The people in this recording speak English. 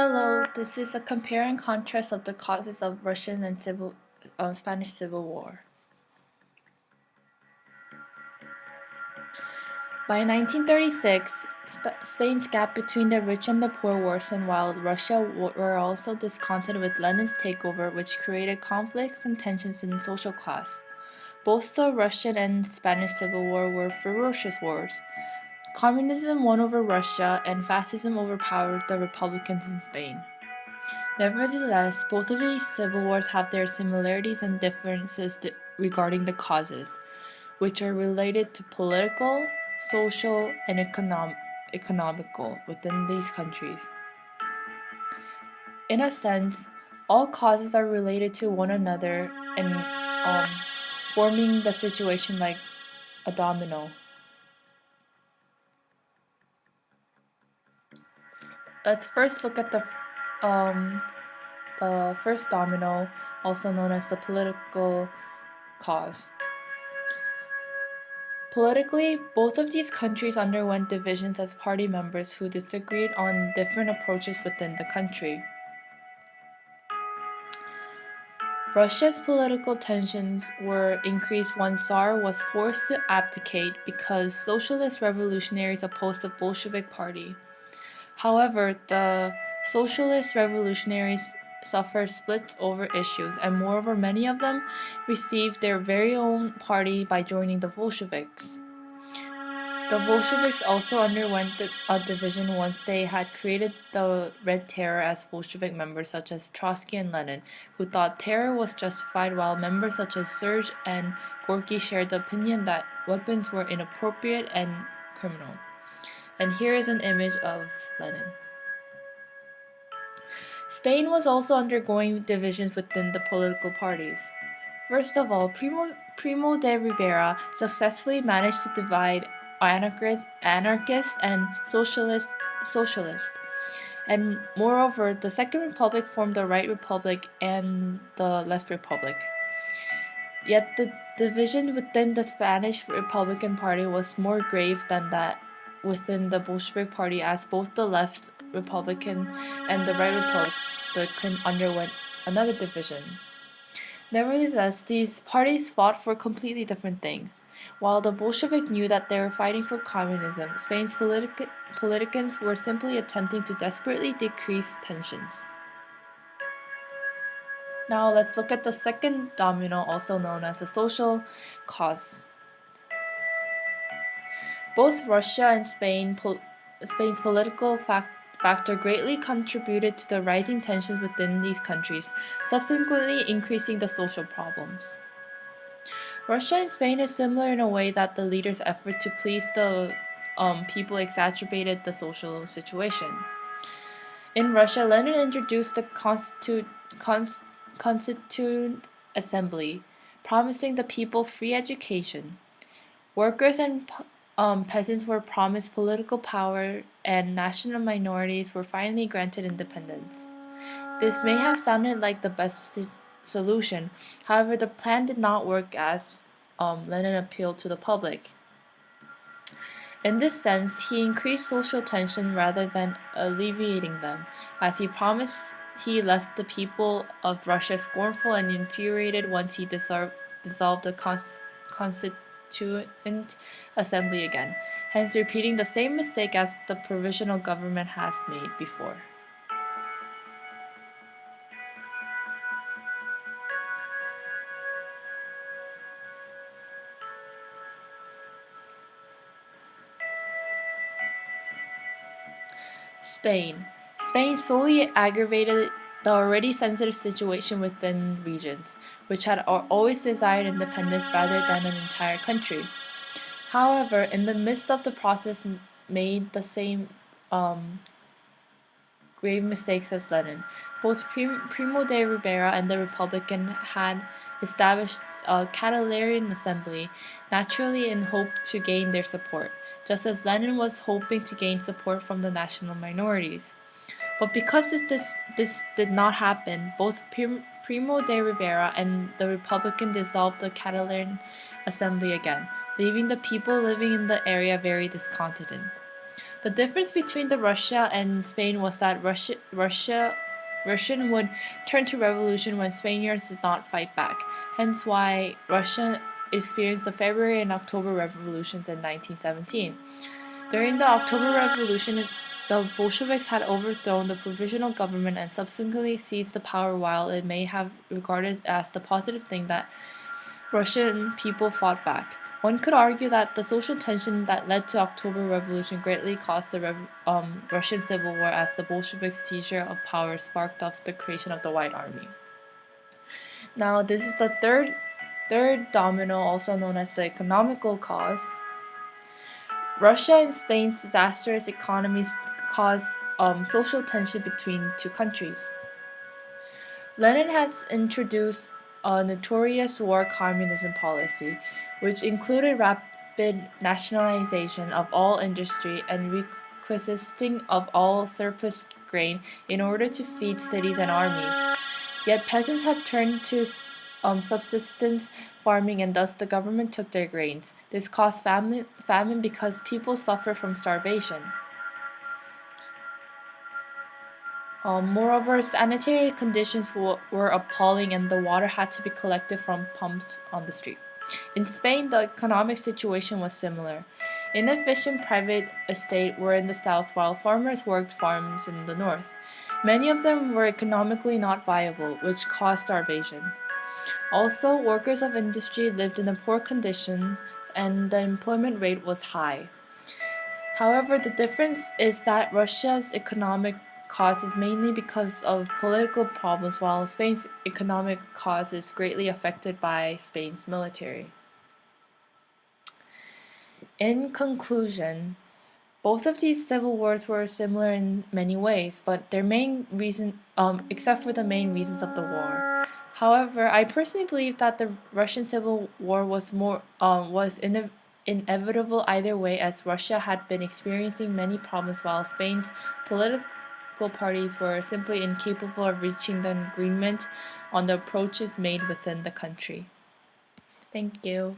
Hello, this is a compare and contrast of the causes of Russian and Spanish Civil War. By 1936, Spain's gap between the rich and the poor worsened while Russia were also discontented with Lenin's takeover, which created conflicts and tensions in social class. Both the Russian and Spanish Civil War were ferocious wars. Communism won over Russia, and fascism overpowered the Republicans in Spain. Nevertheless, both of these civil wars have their similarities and differences regarding the causes, which are related to political, social, and economical within these countries. In a sense, all causes are related to one another and forming the situation like a domino. Let's first look at the first domino, also known as the political cause. Politically, both of these countries underwent divisions as party members who disagreed on different approaches within the country. Russia's political tensions were increased when Tsar was forced to abdicate because socialist revolutionaries opposed the Bolshevik Party. However, the socialist revolutionaries suffered splits over issues, and moreover, many of them received their very own party by joining the Bolsheviks. The Bolsheviks also underwent a division once they had created the Red Terror as Bolshevik members such as Trotsky and Lenin, who thought terror was justified, while members such as Serge and Gorky shared the opinion that weapons were inappropriate and criminal. And here is an image of Lenin. Spain was also undergoing divisions within the political parties. First of all, Primo de Rivera successfully managed to divide anarchists and socialists. And moreover, the Second Republic formed the Right Republic and the Left Republic. Yet the division within the Spanish Republican Party was more grave than that within the Bolshevik Party, as both the Left Republican and the Right Republican underwent another division. Nevertheless, these parties fought for completely different things. While the Bolshevik knew that they were fighting for communism, Spain's politicians were simply attempting to desperately decrease tensions. Now let's look at the second domino, also known as the social cause. Both Russia and Spain's political factor greatly contributed to the rising tensions within these countries, subsequently increasing the social problems. Russia and Spain is similar in a way that the leaders' effort to please the people exacerbated the social situation. In Russia, Lenin introduced the Constituent Assembly, promising the people free education. Workers and peasants were promised political power, and national minorities were finally granted independence. This may have sounded like the best solution. However, the plan did not work as Lenin appealed to the public. In this sense, he increased social tension rather than alleviating them. As he promised, he left the people of Russia scornful and infuriated once he dissolved the Constituent Assembly again, hence repeating the same mistake as the provisional government has made before. Spain. Spain solely aggravated the already sensitive situation within regions, which had always desired independence rather than an entire country. However, in the midst of the process, made the same grave mistakes as Lenin. Both Primo de Rivera and the Republican had established a Catalan assembly, naturally in hope to gain their support, just as Lenin was hoping to gain support from the national minorities. But because this did not happen, both Primo de Rivera and the Republican dissolved the Catalan assembly again, leaving the people living in the area very discontented. The difference between the Russia and Spain was that Russian would turn to revolution when Spaniards did not fight back. Hence why Russia experienced the February and October revolutions in 1917. During the October Revolution, the Bolsheviks had overthrown the provisional government and subsequently seized the power, while it may have regarded as the positive thing that Russian people fought back. One could argue that the social tension that led to October Revolution greatly caused the Russian Civil War, as the Bolsheviks' seizure of power sparked off the creation of the White Army. Now, this is the third domino, also known as the economical cause. Russia and Spain's disastrous economies caused social tension between two countries. Lenin has introduced a notorious war communism policy, which included rapid nationalization of all industry and requisitioning of all surplus grain in order to feed cities and armies. Yet peasants had turned to subsistence farming, and thus the government took their grains. This caused famine because people suffer from starvation. Moreover, sanitary conditions were appalling, and the water had to be collected from pumps on the street. In Spain, the economic situation was similar. Inefficient private estates were in the south, while farmers worked farms in the north. Many of them were economically not viable, which caused starvation. Also, workers of industry lived in poor conditions, and the employment rate was high. However, the difference is that Russia's economic cause is mainly because of political problems, while Spain's economic cause is greatly affected by Spain's military. In conclusion, both of these civil wars were similar in many ways, but their main reason, except for the main reasons of the war. However, I personally believe that the Russian Civil War was inevitable either way, as Russia had been experiencing many problems, while Spain's political parties were simply incapable of reaching the agreement on the approaches made within the country. Thank you.